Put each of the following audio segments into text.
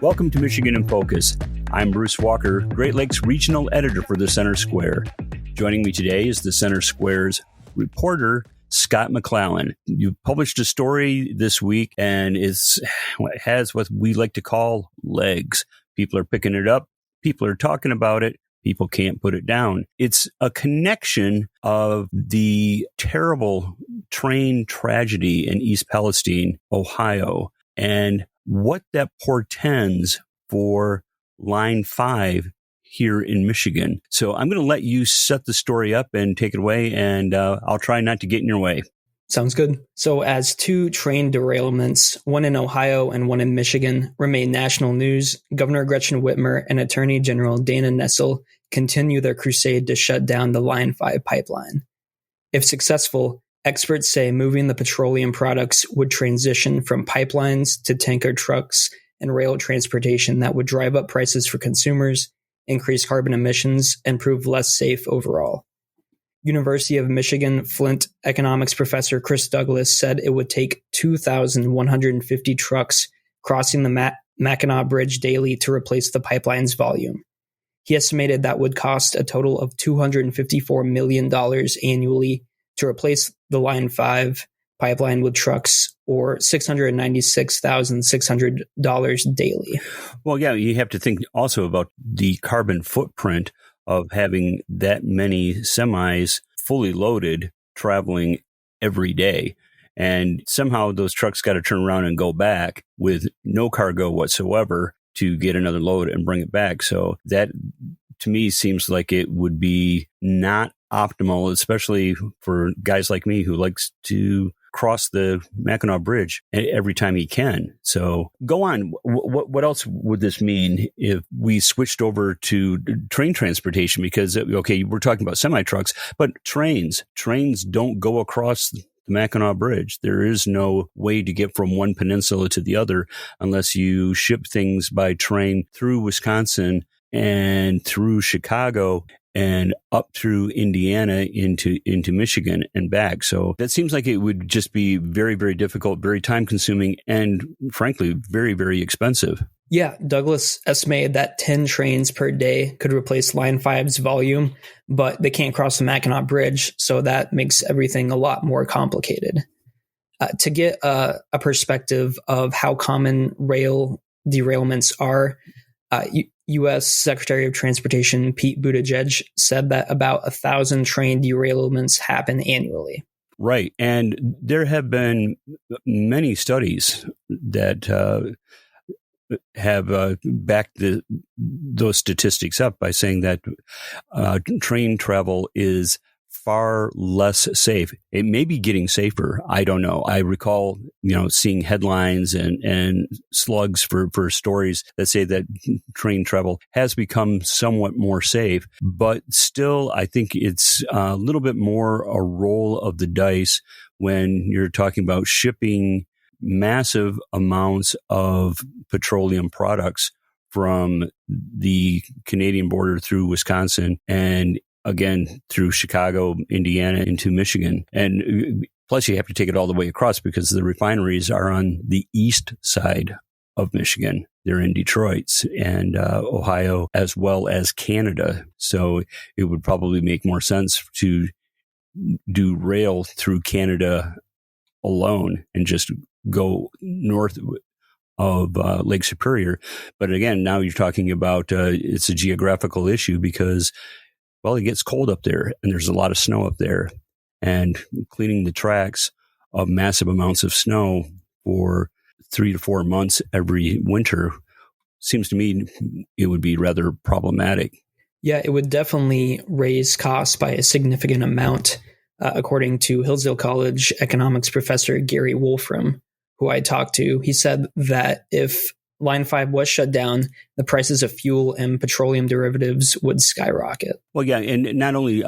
Welcome to Michigan in Focus. I'm Bruce Walker, Great Lakes Regional Editor for the Center Square. Joining me today is the Center Square's reporter, Scott McClallan. You published a story this week and it has what we like to call legs. People are picking it up. People are talking about it. People can't put it down. It's a connection of the terrible train tragedy in East Palestine, Ohio, and what that portends for Line 5 here in Michigan. So I'm going to let you set the story up and take it away, and I'll try not to get in your way. Sounds good. So as two train derailments, one in Ohio and one in Michigan, remain national news, Governor Gretchen Whitmer and Attorney General Dana Nessel continue their crusade to shut down the Line 5 pipeline. If successful, experts say moving the petroleum products would transition from pipelines to tanker trucks and rail transportation that would drive up prices for consumers, increase carbon emissions, and prove less safe overall. University of Michigan Flint economics professor Chris Douglas said it would take 2,150 trucks crossing the Mackinac Bridge daily to replace the pipeline's volume. He estimated that would cost a total of $254 million annually to replace the Line 5 pipeline with trucks, or $696,600 daily. Well, yeah, you have to think also about the carbon footprint of having that many semis fully loaded traveling every day. And somehow those trucks got to turn around and go back with no cargo whatsoever to get another load and bring it back. So that, to me, seems like it would be not optimal, especially for guys like me who likes to cross the Mackinac Bridge every time he can. So go on. What else would this mean if we switched over to train transportation? Because, okay, we're talking about semi-trucks, but trains don't go across the Mackinac Bridge. There is no way to get from one peninsula to the other unless you ship things by train through Wisconsin and through Chicago and up through Indiana into Michigan and back. So that seems like it would just be very, very difficult, very time consuming, and frankly, very, very expensive. Yeah, Douglas estimated that 10 trains per day could replace Line 5's volume, but they can't cross the Mackinac Bridge, so that makes everything a lot more complicated. To get a perspective of how common rail derailments are, U.S. Secretary of Transportation Pete Buttigieg said that about 1,000 train derailments happen annually. Right. And there have been many studies that have backed those statistics up by saying that train travel is far less safe. It may be getting safer. I don't know. I recall, seeing headlines and slugs for stories that say that train travel has become somewhat more safe, but still, I think it's a little bit more a roll of the dice when you're talking about shipping massive amounts of petroleum products from the Canadian border through Wisconsin and again through Chicago, Indiana, into Michigan. And plus you have to take it all the way across because the refineries are on the east side of Michigan. They're in Detroit and Ohio, as well as Canada. So it would probably make more sense to do rail through Canada alone and just go north of Lake Superior. But again, now you're talking about it's a geographical issue because, well, it gets cold up there and there's a lot of snow up there. And cleaning the tracks of massive amounts of snow for 3 to 4 months every winter seems to me it would be rather problematic. Yeah, it would definitely raise costs by a significant amount, according to Hillsdale College economics professor Gary Wolfram, who I talked to. He said that if Line 5 was shut down, the prices of fuel and petroleum derivatives would skyrocket. Well, yeah, and not only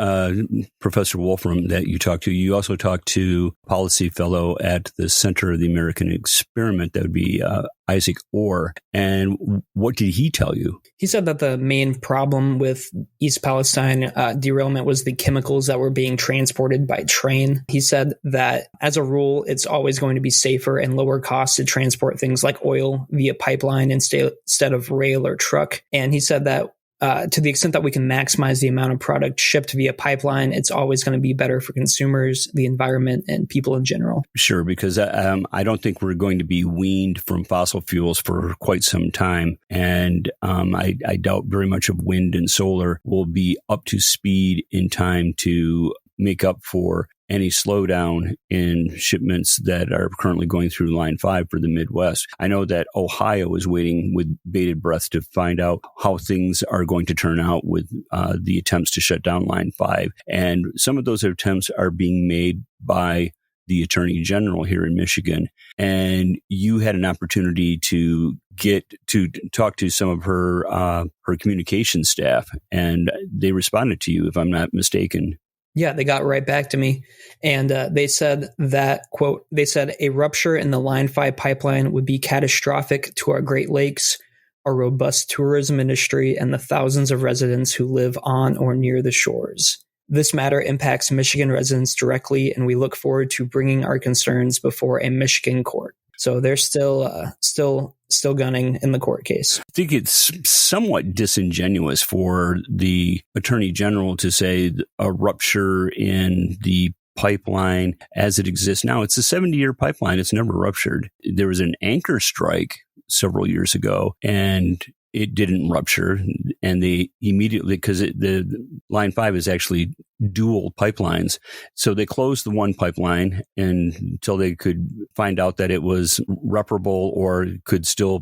Professor Wolfram that you talked to, you also talked to policy fellow at the Center of the American Experiment, that would be Isaac Orr. And what did he tell you? He said that the main problem with East Palestine derailment was the chemicals that were being transported by train. He said that as a rule, it's always going to be safer and lower cost to transport things like oil via pipeline instead of rail or truck. And he said that to the extent that we can maximize the amount of product shipped via pipeline, it's always going to be better for consumers, the environment, and people in general. Sure, because I don't think we're going to be weaned from fossil fuels for quite some time. And I doubt very much of wind and solar will be up to speed in time to make up for any slowdown in shipments that are currently going through Line 5 for the Midwest. I know that Ohio is waiting with bated breath to find out how things are going to turn out with the attempts to shut down Line 5. And some of those attempts are being made by the Attorney General here in Michigan. And you had an opportunity to get to talk to some of her communication staff, and they responded to you, if I'm not mistaken. Yeah, they got right back to me. And they said that, quote, they said a rupture in the Line 5 pipeline would be catastrophic to our Great Lakes, our robust tourism industry, and the thousands of residents who live on or near the shores. This matter impacts Michigan residents directly, and we look forward to bringing our concerns before a Michigan court. So they're still gunning in the court case. I think it's somewhat disingenuous for the Attorney General to say a rupture in the pipeline as it exists now. It's a 70-year pipeline. It's never ruptured. There was an anchor strike several years ago, and it didn't rupture. And they immediately, because the Line 5 is actually dual pipelines. So they closed the one pipeline until they could find out that it was reparable or could still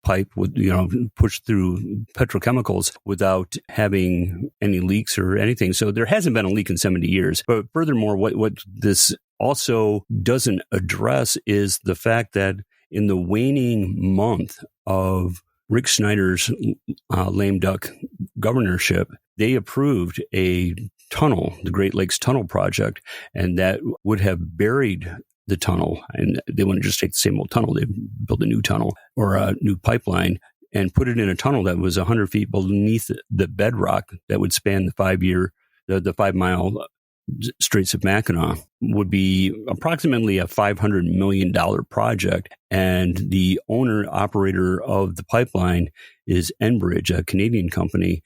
pipe with, push through petrochemicals without having any leaks or anything. So there hasn't been a leak in 70 years. But furthermore, what this also doesn't address is the fact that in the waning month of Rick Snyder's lame duck governorship, they approved a tunnel, the Great Lakes Tunnel Project, and that would have buried the tunnel. And they wouldn't just take the same old tunnel. They built a new tunnel or a new pipeline and put it in a tunnel that was 100 feet beneath the bedrock that would span the 5 mile Straits of Mackinac. Would be approximately a $500 million project. And the owner operator of the pipeline is Enbridge, a Canadian company.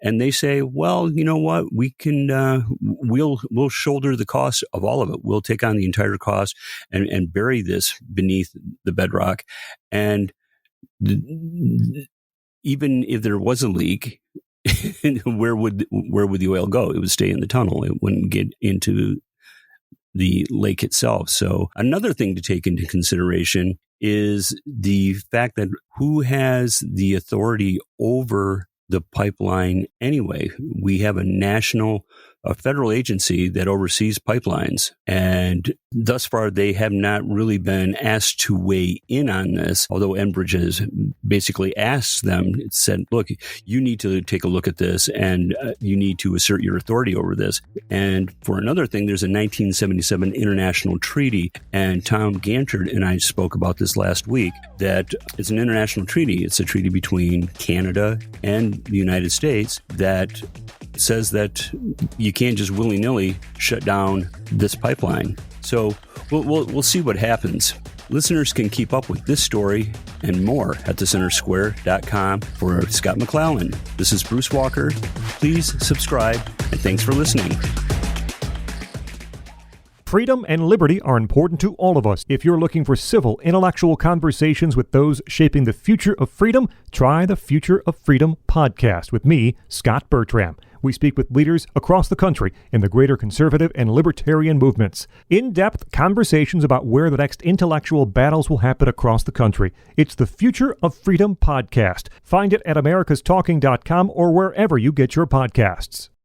And they say, well, you know what? We can, we'll shoulder the cost of all of it. We'll take on the entire cost and bury this beneath the bedrock. And even if there was a leak, where would the oil go? It would stay in the tunnel. It wouldn't get into the lake itself. So another thing to take into consideration is the fact that who has the authority over the pipeline anyway? We have a federal agency that oversees pipelines. And thus far, they have not really been asked to weigh in on this, although Enbridge has basically asked them, it said, look, you need to take a look at this and you need to assert your authority over this. And for another thing, there's a 1977 international treaty, and Tom Gantard and I spoke about this last week, that it's an international treaty. It's a treaty between Canada and the United States that says that you can't just willy-nilly shut down this pipeline. So we'll see what happens. Listeners can keep up with this story and more at thecentersquare.com. For Scott McClallan, this is Bruce Walker. Please subscribe, and thanks for listening. Freedom and liberty are important to all of us. If you're looking for civil, intellectual conversations with those shaping the future of freedom, try the Future of Freedom podcast with me, Scott Bertram. We speak with leaders across the country in the greater conservative and libertarian movements. In-depth conversations about where the next intellectual battles will happen across the country. It's the Future of Freedom podcast. Find it at americastalking.com or wherever you get your podcasts.